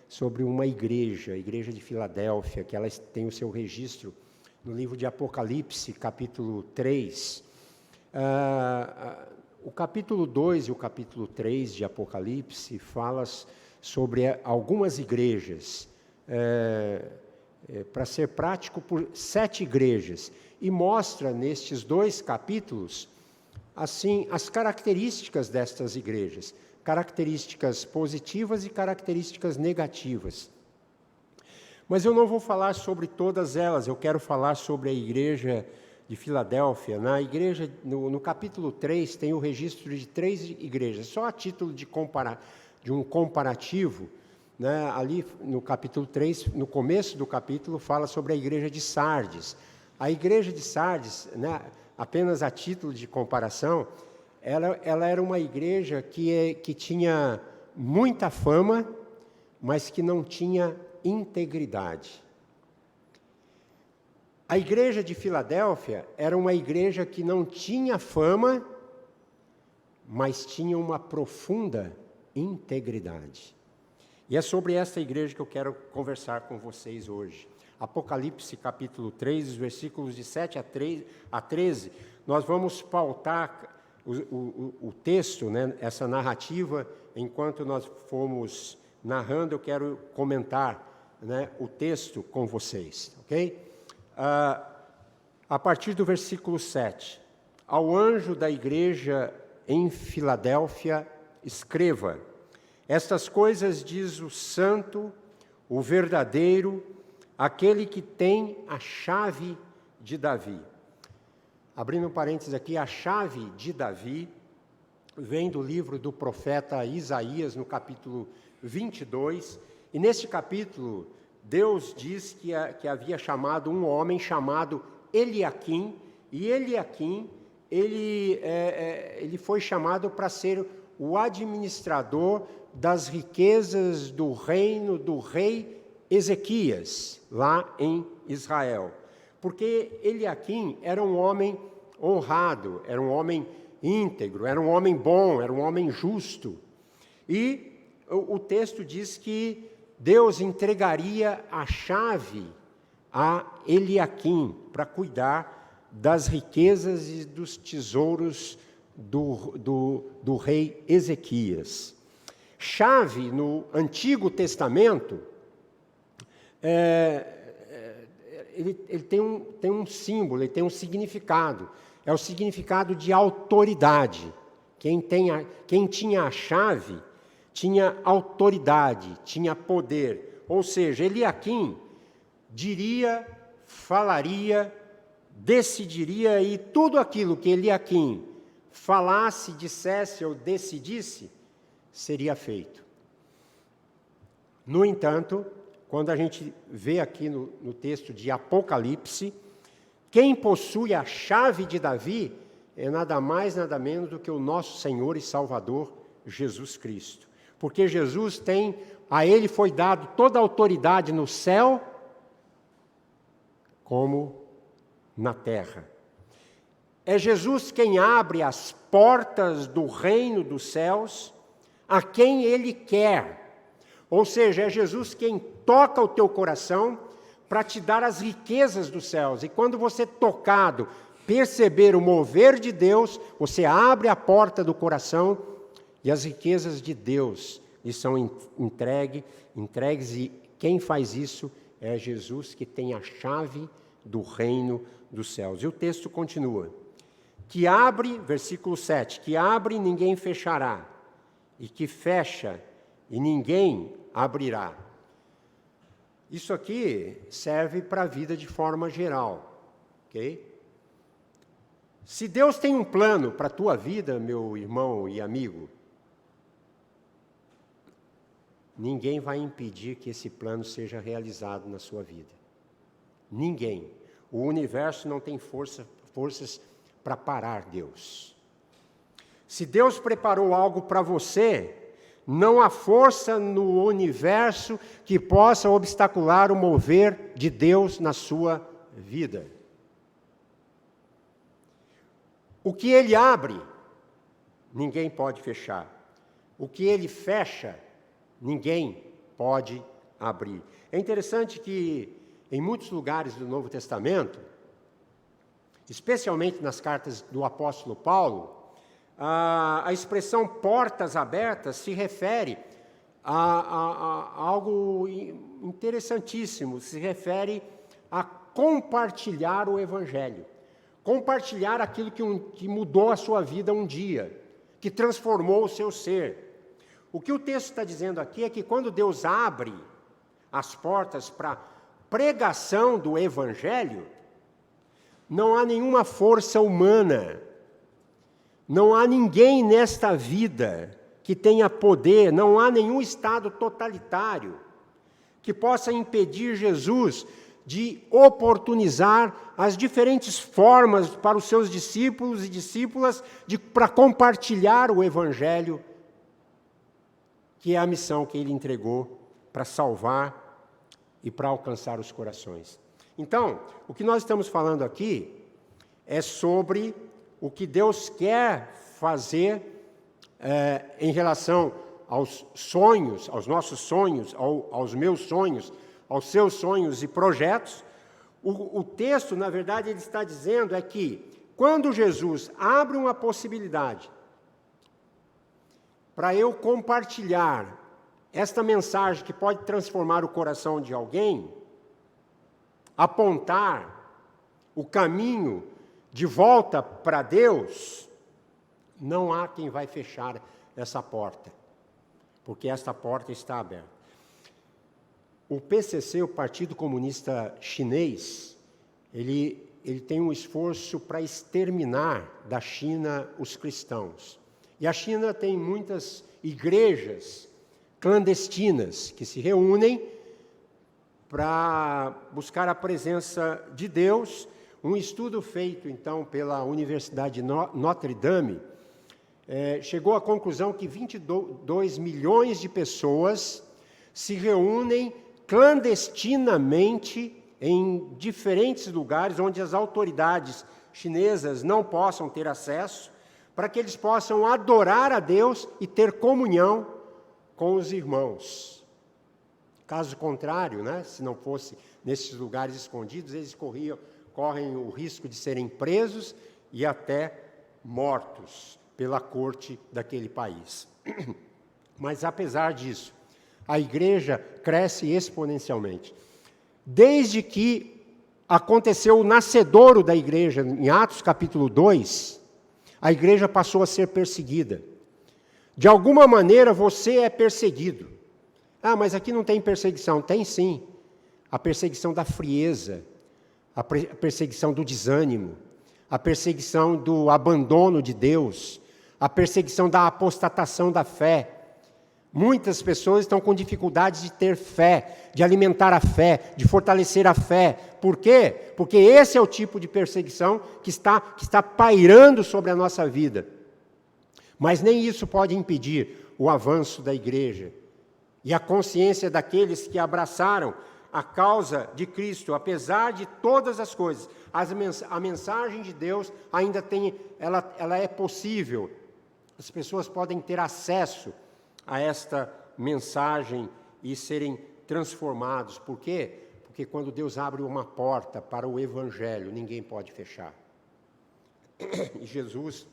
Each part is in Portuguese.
sobre uma igreja, a igreja de Filadélfia, que ela tem o seu registro no livro de Apocalipse, capítulo 3. O capítulo 2 e o capítulo 3 de Apocalipse falam sobre algumas igrejas, para ser prático, por 7 igrejas, e mostra nestes 2 capítulos, assim, as características destas igrejas, características positivas e características negativas. Mas eu não vou falar sobre todas elas, eu quero falar sobre a igreja de Filadélfia. Na igreja, no capítulo 3, tem o registro de 3 igrejas, só a título de um comparativo, né? Ali no capítulo 3, no começo do capítulo, fala sobre a igreja de Sardes. A igreja de Sardes, né, apenas a título de comparação, ela era uma igreja que tinha muita fama, mas que não tinha integridade. A igreja de Filadélfia era uma igreja que não tinha fama, mas tinha uma profunda integridade. E é sobre essa igreja que eu quero conversar com vocês hoje. Apocalipse capítulo 3, os versículos de 7 a 13, nós vamos pautar o texto, né, essa narrativa. Enquanto nós formos narrando, eu quero comentar, né, o texto com vocês, ok? A partir do versículo 7. Ao anjo da igreja em Filadélfia, escreva: estas coisas diz o santo, o verdadeiro, aquele que tem a chave de Davi. Abrindo um parênteses aqui, a chave de Davi vem do livro do profeta Isaías, no capítulo 22, e neste capítulo Deus diz que havia chamado um homem chamado Eliaquim, e Eliaquim, ele foi chamado para ser o administrador das riquezas do reino do rei Ezequias, lá em Israel. Porque Eliaquim era um homem honrado, era um homem íntegro, era um homem bom, era um homem justo. E o texto diz que Deus entregaria a chave a Eliaquim para cuidar das riquezas e dos tesouros do rei Ezequias. Chave, no Antigo Testamento, ele tem um símbolo, ele tem um significado. É o significado de autoridade. Quem tinha a chave tinha autoridade, tinha poder. Ou seja, Eliaquim diria, falaria, decidiria, e tudo aquilo que Eliaquim falasse, dissesse ou decidisse, seria feito. No entanto, quando a gente vê aqui no texto de Apocalipse, quem possui a chave de Davi é nada mais, nada menos do que o nosso Senhor e Salvador, Jesus Cristo. Porque Jesus a Ele foi dado toda a autoridade no céu, como na terra. É Jesus quem abre as portas do reino dos céus a quem Ele quer. Ou seja, é Jesus quem toca o teu coração para te dar as riquezas dos céus. E quando você tocado, perceber o mover de Deus, você abre a porta do coração e as riquezas de Deus lhe são entregues, e quem faz isso é Jesus, que tem a chave do reino dos céus. E o texto continua: que abre, versículo 7, que abre e ninguém fechará, e que fecha e ninguém abrirá. Isso aqui serve para a vida de forma geral, ok? Se Deus tem um plano para a tua vida, meu irmão e amigo, ninguém vai impedir que esse plano seja realizado na sua vida. Ninguém. O universo não tem forças para parar Deus. Se Deus preparou algo para você, não há força no universo que possa obstacular o mover de Deus na sua vida. O que Ele abre, ninguém pode fechar. O que Ele fecha, ninguém pode abrir. É interessante que em muitos lugares do Novo Testamento, especialmente nas cartas do apóstolo Paulo, a expressão portas abertas se refere a algo interessantíssimo, se refere a compartilhar o Evangelho. Compartilhar aquilo que mudou a sua vida um dia, que transformou o seu ser. O que o texto está dizendo aqui é que quando Deus abre as portas para a pregação do Evangelho, não há nenhuma força humana, não há ninguém nesta vida que tenha poder, não há nenhum estado totalitário que possa impedir Jesus de oportunizar as diferentes formas para os seus discípulos e discípulas para compartilhar o Evangelho, que é a missão que ele entregou para salvar e para alcançar os corações. Então, o que nós estamos falando aqui é sobre o que Deus quer fazer em relação aos sonhos, aos nossos sonhos, aos meus sonhos, aos seus sonhos e projetos. O texto, na verdade, ele está dizendo é que quando Jesus abre uma possibilidade para eu compartilhar esta mensagem que pode transformar o coração de alguém, apontar o caminho de volta para Deus, não há quem vai fechar essa porta, porque esta porta está aberta. O PCC, o Partido Comunista Chinês, ele tem um esforço para exterminar da China os cristãos. E a China tem muitas igrejas clandestinas que se reúnem para buscar a presença de Deus. Um estudo feito, então, pela Universidade de Notre Dame, chegou à conclusão que 22 milhões de pessoas se reúnem clandestinamente em diferentes lugares onde as autoridades chinesas não possam ter acesso, para que eles possam adorar a Deus e ter comunhão com os irmãos. Caso contrário, se não fosse nesses lugares escondidos, eles correm o risco de serem presos e até mortos pela corte daquele país. Mas, apesar disso, a igreja cresce exponencialmente. Desde que aconteceu o nascedouro da igreja, em Atos capítulo 2, a igreja passou a ser perseguida. De alguma maneira você é perseguido. Ah, mas aqui não tem perseguição. Tem sim. A perseguição da frieza, a perseguição do desânimo, a perseguição do abandono de Deus, a perseguição da apostatação da fé. Muitas pessoas estão com dificuldades de ter fé, de alimentar a fé, de fortalecer a fé. Por quê? Porque esse é o tipo de perseguição que está pairando sobre a nossa vida. Mas nem isso pode impedir o avanço da igreja e a consciência daqueles que abraçaram a causa de Cristo, apesar de todas as coisas. A mensagem de Deus ainda ela é possível. As pessoas podem ter acesso a esta mensagem e serem transformados. Por quê? Porque quando Deus abre uma porta para o Evangelho, ninguém pode fechar. E Jesus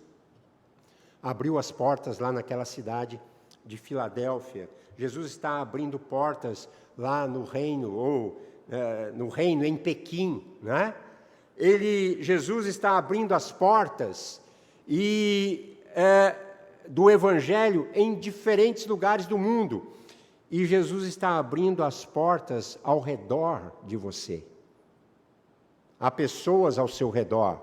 abriu as portas lá naquela cidade de Filadélfia. Jesus está abrindo portas lá no reino, no reino em Pequim, né? Jesus está abrindo as portas do Evangelho em diferentes lugares do mundo. E Jesus está abrindo as portas ao redor de você. Há pessoas ao seu redor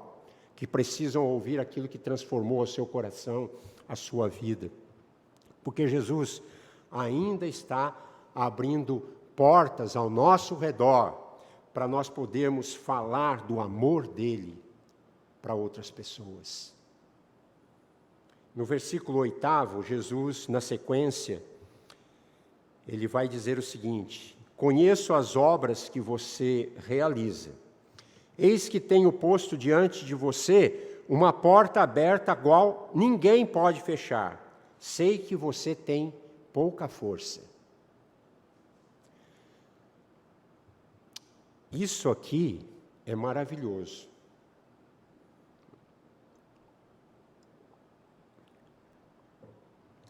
que precisam ouvir aquilo que transformou o seu coração, a sua vida. Porque Jesus ainda está abrindo portas ao nosso redor para nós podermos falar do amor dele para outras pessoas. No versículo 8, Jesus, na sequência, ele vai dizer o seguinte: conheço as obras que você realiza. Eis que tenho posto diante de você uma porta aberta, a qual ninguém pode fechar. Sei que você tem pouca força. Isso aqui é maravilhoso.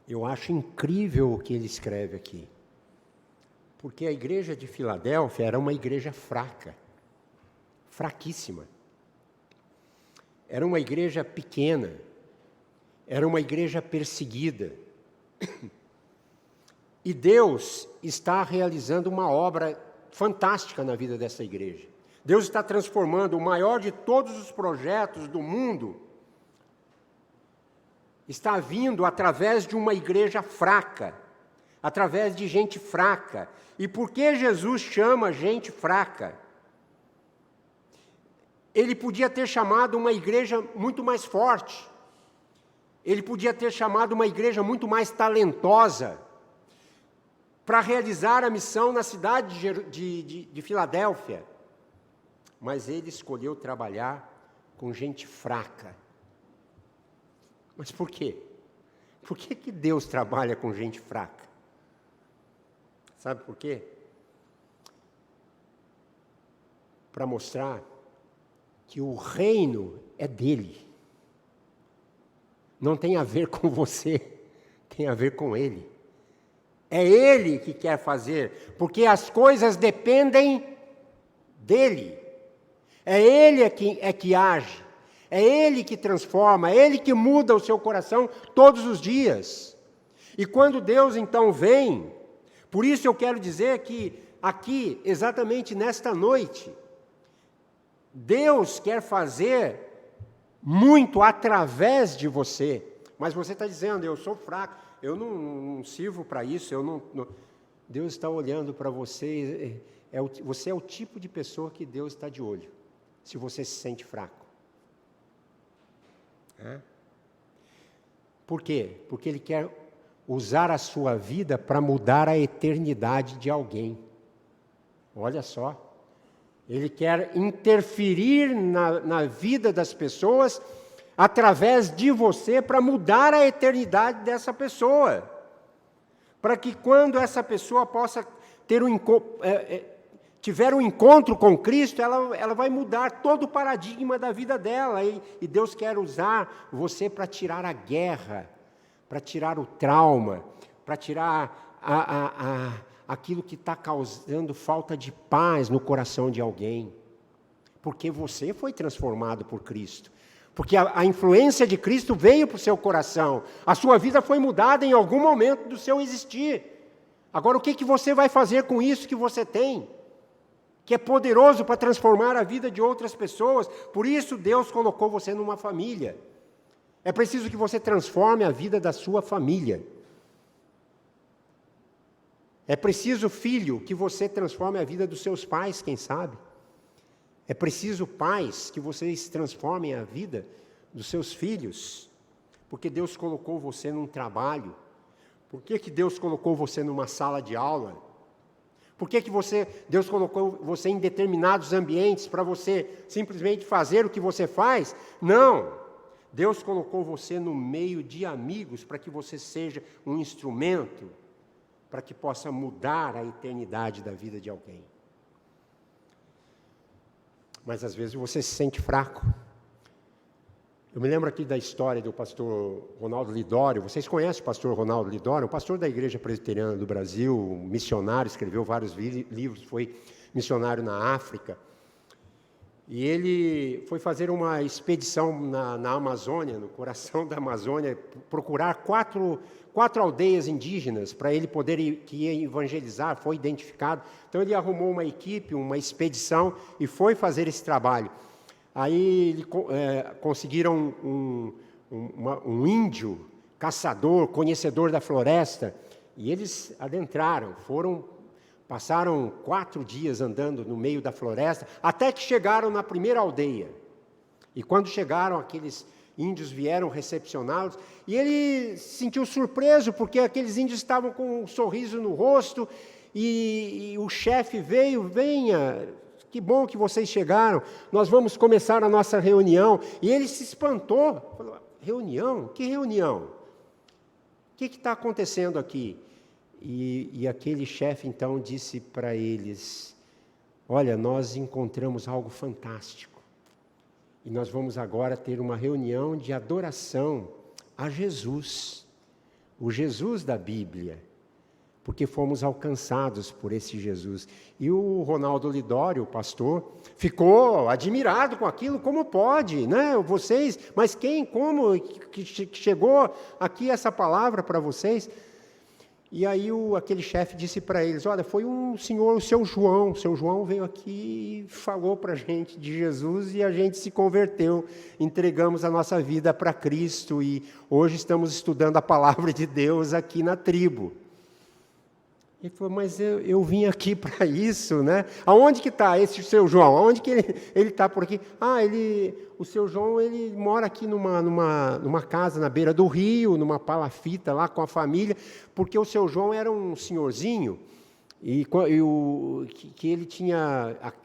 Eu acho incrível o que ele escreve aqui. Porque a igreja de Filadélfia era uma igreja fraca, fraquíssima. Era uma igreja pequena, era uma igreja perseguida. E Deus está realizando uma obra fantástica na vida dessa igreja. Deus está transformando o maior de todos os projetos do mundo, está vindo através de uma igreja fraca, através de gente fraca. E por que Jesus chama gente fraca? Ele podia ter chamado uma igreja muito mais forte, ele podia ter chamado uma igreja muito mais talentosa, para realizar a missão na cidade de Filadélfia. Mas ele escolheu trabalhar com gente fraca. Mas por quê? Por que Deus trabalha com gente fraca? Sabe por quê? Para mostrar que o reino é dele. Não tem a ver com você, tem a ver com ele. É ele que quer fazer, porque as coisas dependem dele. É ele que age, é ele que transforma, é ele que muda o seu coração todos os dias. E quando Deus então vem, por isso eu quero dizer que aqui, exatamente nesta noite, Deus quer fazer muito através de você, mas você está dizendo, eu sou fraco, eu não sirvo para isso, Deus está olhando para você, você é o tipo de pessoa que Deus está de olho, se você se sente fraco. Por quê? Porque Ele quer usar a sua vida para mudar a eternidade de alguém. Olha só, Ele quer interferir na vida das pessoas através de você para mudar a eternidade dessa pessoa. Para que quando essa pessoa possa ter tiver um encontro com Cristo, ela vai mudar todo o paradigma da vida dela. E Deus quer usar você para tirar a guerra, para tirar o trauma, para tirar aquilo que está causando falta de paz no coração de alguém. Porque você foi transformado por Cristo. Porque a influência de Cristo veio para o seu coração. A sua vida foi mudada em algum momento do seu existir. Agora, o que você vai fazer com isso que você tem? Que é poderoso para transformar a vida de outras pessoas. Por isso, Deus colocou você numa família. É preciso que você transforme a vida da sua família. É preciso, filho, que você transforme a vida dos seus pais, quem sabe? É preciso, pais, que vocês transformem a vida dos seus filhos, porque Deus colocou você num trabalho. Por que Deus colocou você numa sala de aula? Por que Deus colocou você em determinados ambientes para você simplesmente fazer o que você faz? Não! Deus colocou você no meio de amigos para que você seja um instrumento para que possa mudar a eternidade da vida de alguém. Mas às vezes você se sente fraco. Eu me lembro aqui da história do pastor Ronaldo Lidório. Vocês conhecem o pastor Ronaldo Lidório? Um pastor da Igreja Presbiteriana do Brasil, missionário, escreveu vários livros, foi missionário na África. E ele foi fazer uma expedição na Amazônia, no coração da Amazônia, procurar quatro aldeias indígenas para ele poder que ia evangelizar, foi identificado. Então ele arrumou uma equipe, uma expedição e foi fazer esse trabalho. Aí conseguiram um índio, caçador, conhecedor da floresta, e eles adentraram, passaram 4 dias andando no meio da floresta, até que chegaram na primeira aldeia. E quando chegaram, aqueles índios vieram recepcioná-los, e ele se sentiu surpreso, porque aqueles índios estavam com um sorriso no rosto, e o chefe veio, venha, que bom que vocês chegaram, nós vamos começar a nossa reunião. E ele se espantou, falou, reunião? Que reunião? O que está acontecendo aqui? E aquele chefe então disse para eles, olha, nós encontramos algo fantástico. E nós vamos agora ter uma reunião de adoração a Jesus, o Jesus da Bíblia, porque fomos alcançados por esse Jesus. E o Ronaldo Lidório, o pastor, ficou admirado com aquilo, como pode, né? Vocês, mas quem, como, que chegou aqui essa palavra para vocês? E aí aquele chefe disse para eles, olha, foi um senhor, o seu João veio aqui e falou para a gente de Jesus e a gente se converteu, entregamos a nossa vida para Cristo e hoje estamos estudando a palavra de Deus aqui na tribo. Ele falou, mas eu vim aqui para isso, né? Aonde que está esse seu João? Aonde que ele está por aqui? O seu João, ele mora aqui numa casa na beira do rio, numa palafita lá com a família, porque o seu João era um senhorzinho, que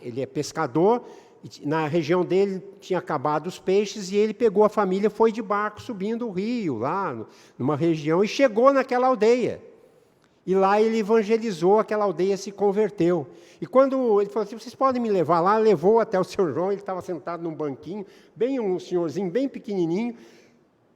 ele é pescador, e na região dele tinha acabado os peixes, e ele pegou a família, foi de barco subindo o rio, lá numa região, e chegou naquela aldeia. E lá ele evangelizou, aquela aldeia se converteu. E quando ele falou assim, vocês podem me levar lá, levou até o seu João, ele estava sentado num banquinho, bem um senhorzinho, bem pequenininho,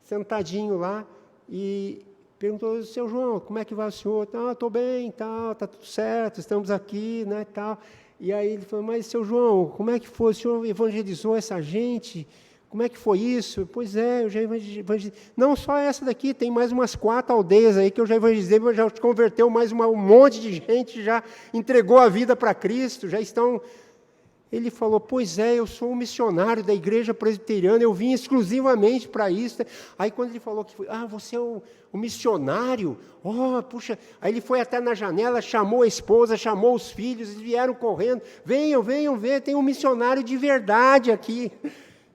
sentadinho lá, e perguntou, seu João, como é que vai o senhor? Estou bem, tal, está tudo certo, estamos aqui, né, tal. E aí ele falou, mas seu João, como é que foi? O senhor evangelizou essa gente? Como é que foi isso? Pois é, eu já evangelizei. Não só essa daqui, tem mais umas 4 aldeias aí que eu já evangelizei, mas já converteu mais um monte de gente, já entregou a vida para Cristo, já estão... Ele falou, pois é, eu sou um missionário da igreja presbiteriana, eu vim exclusivamente para isso. Aí quando ele falou que foi, você é o missionário? Puxa. Aí ele foi até na janela, chamou a esposa, chamou os filhos, eles vieram correndo, venham ver, tem um missionário de verdade aqui.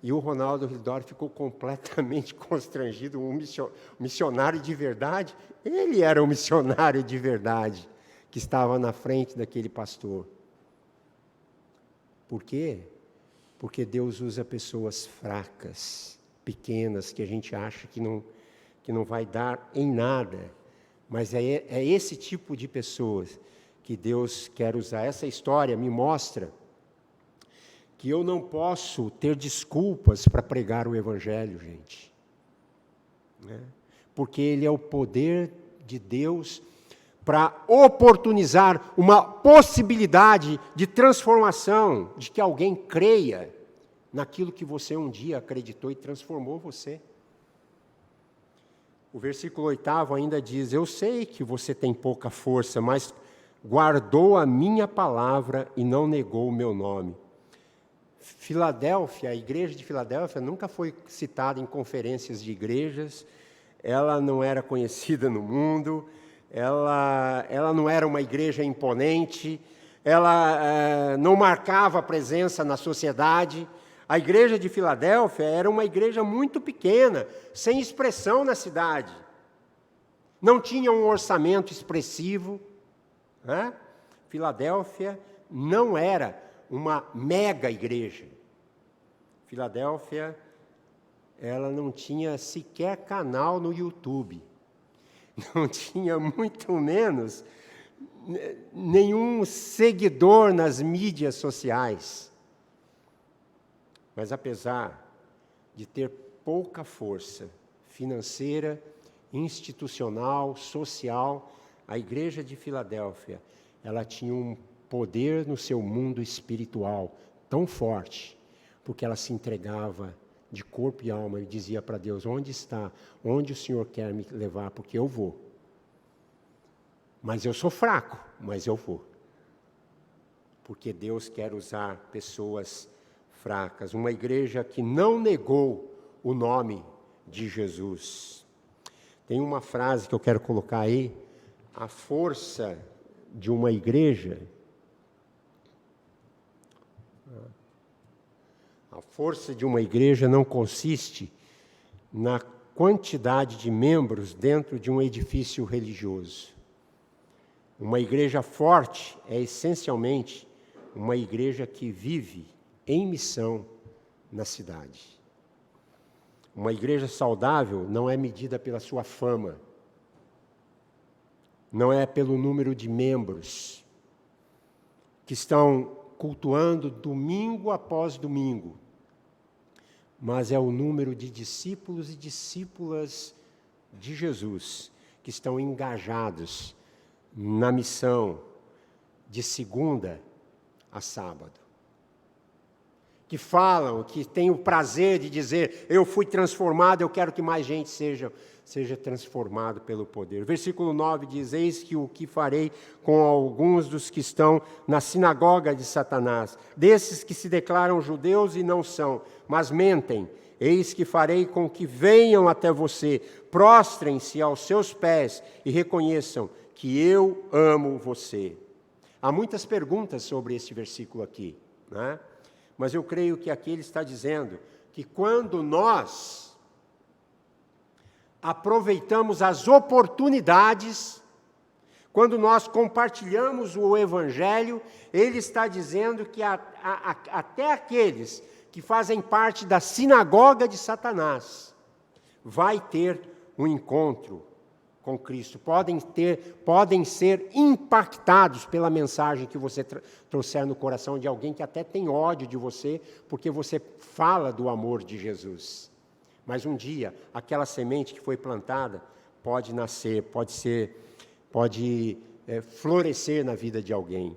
E o Ronaldo Lidório ficou completamente constrangido, um missionário de verdade. Ele era um missionário de verdade, que estava na frente daquele pastor. Por quê? Porque Deus usa pessoas fracas, pequenas, que a gente acha que não vai dar em nada. Mas é esse tipo de pessoas que Deus quer usar. Essa história me mostra que eu não posso ter desculpas para pregar o Evangelho, gente. Né? Porque ele é o poder de Deus para oportunizar uma possibilidade de transformação, de que alguém creia naquilo que você um dia acreditou e transformou você. O versículo 8 ainda diz, eu sei que você tem pouca força, mas guardou a minha palavra e não negou o meu nome. Filadélfia, a igreja de Filadélfia nunca foi citada em conferências de igrejas, ela não era conhecida no mundo, ela não era uma igreja imponente, ela não marcava presença na sociedade. A igreja de Filadélfia era uma igreja muito pequena, sem expressão na cidade. Não tinha um orçamento expressivo. Né? Filadélfia não era uma mega igreja. Filadélfia, ela não tinha sequer canal no YouTube. Não tinha muito menos nenhum seguidor nas mídias sociais. Mas apesar de ter pouca força financeira, institucional, social, a igreja de Filadélfia, ela tinha um poder no seu mundo espiritual tão forte, porque ela se entregava de corpo e alma, ele dizia para Deus, onde está? Onde o Senhor quer me levar? Porque eu vou. Mas eu sou fraco, mas eu vou. Porque Deus quer usar pessoas fracas. Uma igreja que não negou o nome de Jesus. Tem uma frase que eu quero colocar aí. A força de uma igreja... A força de uma igreja não consiste na quantidade de membros dentro de um edifício religioso. Uma igreja forte é essencialmente uma igreja que vive em missão na cidade. Uma igreja saudável não é medida pela sua fama, não é pelo número de membros que estão cultuando domingo após domingo, mas é o número de discípulos e discípulas de Jesus que estão engajados na missão de segunda a sábado. Que falam, que têm o prazer de dizer, eu fui transformado, eu quero que mais gente seja transformado pelo poder. Versículo 9 diz, eis que o que farei com alguns dos que estão na sinagoga de Satanás, desses que se declaram judeus e não são, mas mentem, eis que farei com que venham até você, prostrem-se aos seus pés e reconheçam que eu amo você. Há muitas perguntas sobre este versículo aqui, né? Mas eu creio que aqui ele está dizendo que quando nós aproveitamos as oportunidades, quando nós compartilhamos o Evangelho, ele está dizendo que até aqueles que fazem parte da sinagoga de Satanás vai ter um encontro com Cristo, podem ser impactados pela mensagem que você trouxer no coração de alguém que até tem ódio de você, porque você fala do amor de Jesus. Mas um dia, aquela semente que foi plantada pode nascer, pode florescer na vida de alguém.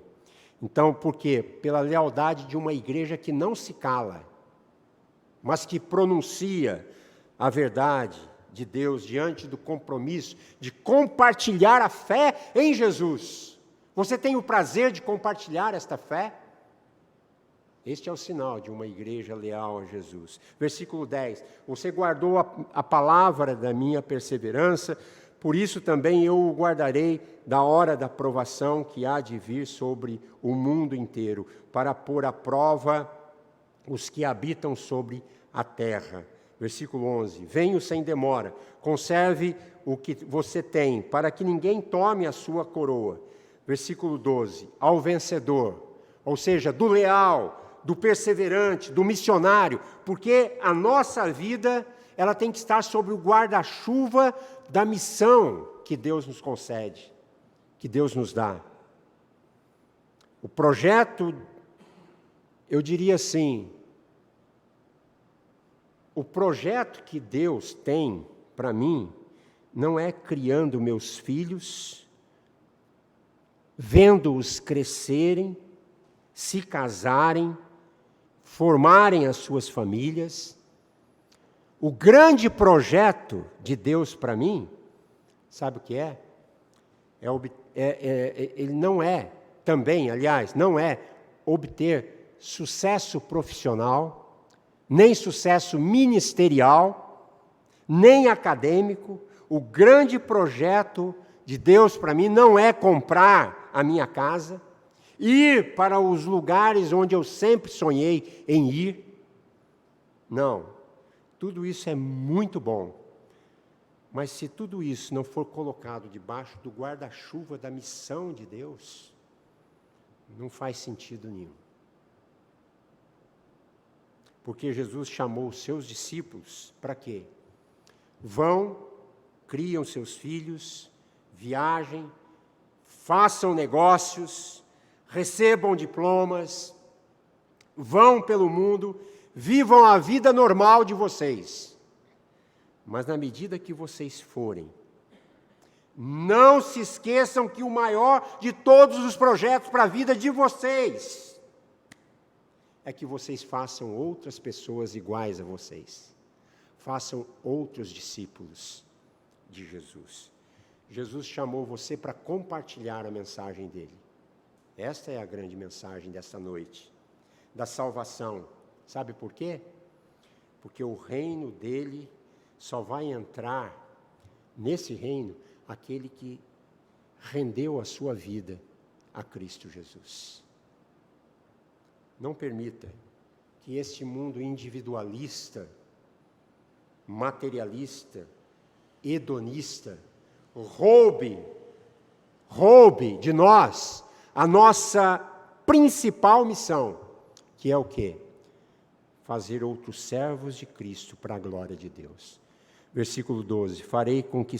Então, por quê? Pela lealdade de uma igreja que não se cala, mas que pronuncia a verdade de Deus diante do compromisso de compartilhar a fé em Jesus. Você tem o prazer de compartilhar esta fé? Este é o sinal de uma igreja leal a Jesus. Versículo 10. Você guardou a palavra da minha perseverança, por isso também eu o guardarei da hora da provação que há de vir sobre o mundo inteiro, para pôr à prova os que habitam sobre a terra. Versículo 11, venho sem demora, conserve o que você tem, para que ninguém tome a sua coroa. Versículo 12, ao vencedor, ou seja, do leal, do perseverante, do missionário, porque a nossa vida, ela tem que estar sob o guarda-chuva da missão que Deus nos concede, que Deus nos dá. O projeto, eu diria assim, o projeto que Deus tem para mim não é criando meus filhos, vendo-os crescerem, se casarem, formarem as suas famílias. O grande projeto de Deus para mim, sabe o que é? Ele não é, também, aliás, não é obter sucesso profissional, nem sucesso ministerial, nem acadêmico. O grande projeto de Deus para mim não é comprar a minha casa, ir para os lugares onde eu sempre sonhei em ir. Não, tudo isso é muito bom. Mas se tudo isso não for colocado debaixo do guarda-chuva da missão de Deus, não faz sentido nenhum. Porque Jesus chamou os seus discípulos para quê? Vão, criam seus filhos, viajem, façam negócios, recebam diplomas, vão pelo mundo, vivam a vida normal de vocês. Mas na medida que vocês forem, não se esqueçam que o maior de todos os projetos para a vida de vocês é que vocês façam outras pessoas iguais a vocês. Façam outros discípulos de Jesus. Jesus chamou você para compartilhar a mensagem dele. Esta é a grande mensagem desta noite, da salvação. Sabe por quê? Porque o reino dele só vai entrar nesse reino aquele que rendeu a sua vida a Cristo Jesus. Não permita que este mundo individualista, materialista, hedonista, roube de nós a nossa principal missão, que é o quê? Fazer outros servos de Cristo para a glória de Deus. Versículo 12, farei com que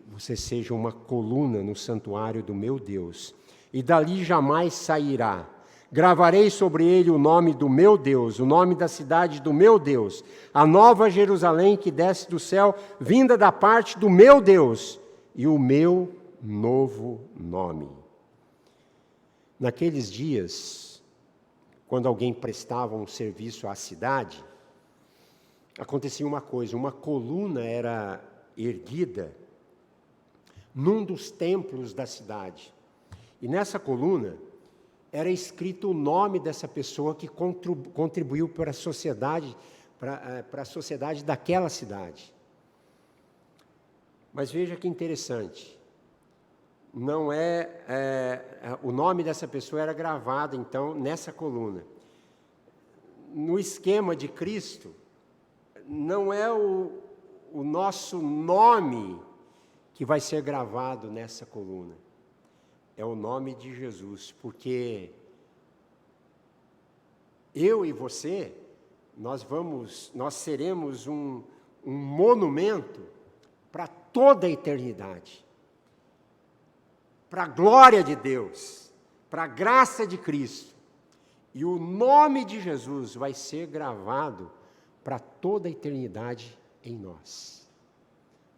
você seja uma coluna no santuário do meu Deus, e dali jamais sairá. Gravarei sobre ele o nome do meu Deus, o nome da cidade do meu Deus, a nova Jerusalém que desce do céu, vinda da parte do meu Deus, e o meu novo nome. Naqueles dias, quando alguém prestava um serviço à cidade, acontecia uma coisa, uma coluna era erguida num dos templos da cidade. E nessa coluna era escrito o nome dessa pessoa que contribuiu para a sociedade, para a sociedade daquela cidade. Mas veja que interessante, não o nome dessa pessoa era gravado, então, nessa coluna. No esquema de Cristo, não é o nosso nome que vai ser gravado nessa coluna. É o nome de Jesus, porque eu e você, nós seremos um monumento para toda a eternidade, para a glória de Deus, para a graça de Cristo. E o nome de Jesus vai ser gravado para toda a eternidade em nós.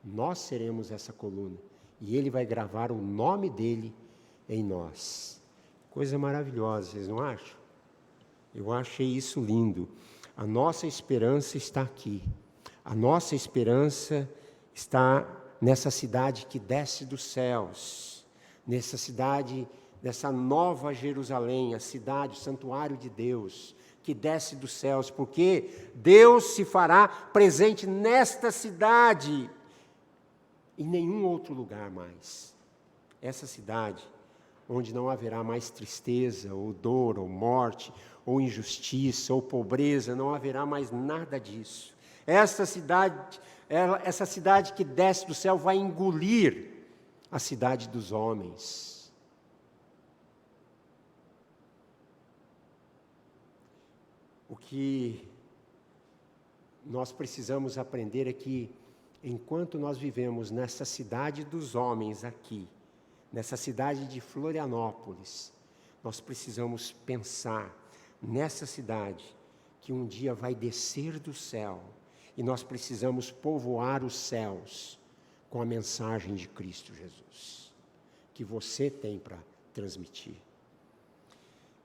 Nós seremos essa coluna, e Ele vai gravar o nome dEle em nós. Coisa maravilhosa, vocês não acham? Eu achei isso lindo. A nossa esperança está aqui. A nossa esperança está nessa cidade que desce dos céus, nessa cidade, nessa nova Jerusalém, a cidade, o santuário de Deus, que desce dos céus, porque Deus se fará presente nesta cidade, em nenhum outro lugar mais. Essa cidade, onde não haverá mais tristeza, ou dor, ou morte, ou injustiça, ou pobreza, não haverá mais nada disso. Essa cidade que desce do céu vai engolir a cidade dos homens. O que nós precisamos aprender é que, enquanto nós vivemos nessa cidade dos homens aqui, nessa cidade de Florianópolis, nós precisamos pensar nessa cidade que um dia vai descer do céu, e nós precisamos povoar os céus com a mensagem de Cristo Jesus, que você tem para transmitir.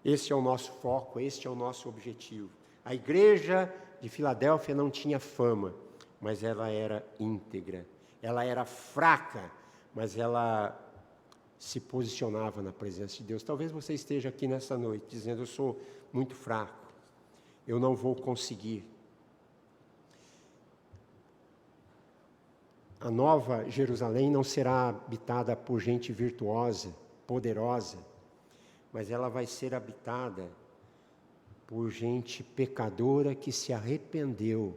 Este é o nosso foco, este é o nosso objetivo. A igreja de Filadélfia não tinha fama, mas ela era íntegra. Ela era fraca, mas ela se posicionava na presença de Deus. Talvez você esteja aqui nessa noite dizendo: eu sou muito fraco, eu não vou conseguir. A nova Jerusalém não será habitada por gente virtuosa, poderosa, mas ela vai ser habitada por gente pecadora que se arrependeu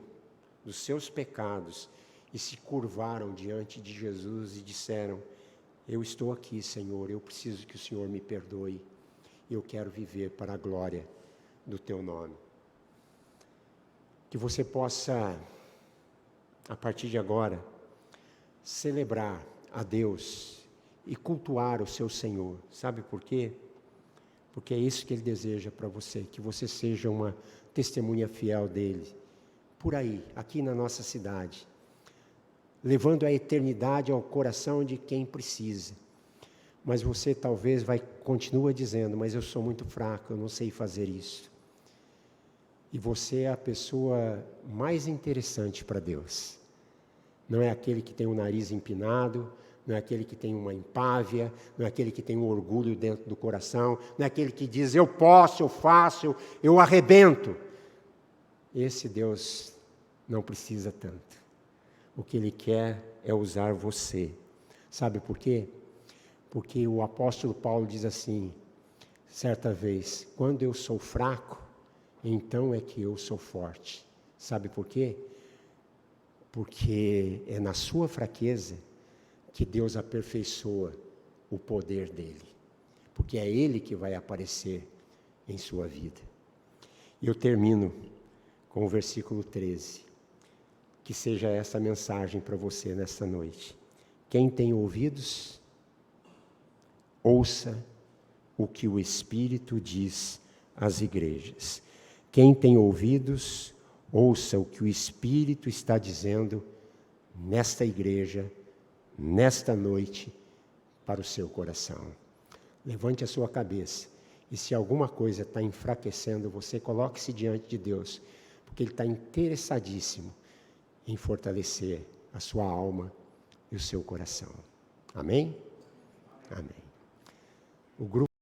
dos seus pecados e se curvaram diante de Jesus e disseram: eu estou aqui, Senhor, eu preciso que o Senhor me perdoe, eu quero viver para a glória do Teu nome. Que você possa, a partir de agora, celebrar a Deus e cultuar o seu Senhor. Sabe por quê? Porque é isso que Ele deseja para você, que você seja uma testemunha fiel dEle, por aí, aqui na nossa cidade, levando a eternidade ao coração de quem precisa. Mas você talvez continua dizendo: mas eu sou muito fraco, eu não sei fazer isso. E você é a pessoa mais interessante para Deus. Não é aquele que tem o nariz empinado, não é aquele que tem uma empávia, não é aquele que tem um orgulho dentro do coração, não é aquele que diz: eu posso, eu faço, eu arrebento. Esse Deus não precisa tanto. O que Ele quer é usar você. Sabe por quê? Porque o apóstolo Paulo diz assim, certa vez: quando eu sou fraco, então é que eu sou forte. Sabe por quê? Porque é na sua fraqueza que Deus aperfeiçoa o poder dEle. Porque é Ele que vai aparecer em sua vida. E eu termino com o versículo 13. Que seja essa mensagem para você nesta noite. Quem tem ouvidos, ouça o que o Espírito diz às igrejas. Quem tem ouvidos, ouça o que o Espírito está dizendo nesta igreja, nesta noite, para o seu coração. Levante a sua cabeça. E se alguma coisa está enfraquecendo você, coloque-se diante de Deus, porque Ele está interessadíssimo em fortalecer a sua alma e o seu coração. Amém? Amém. O grupo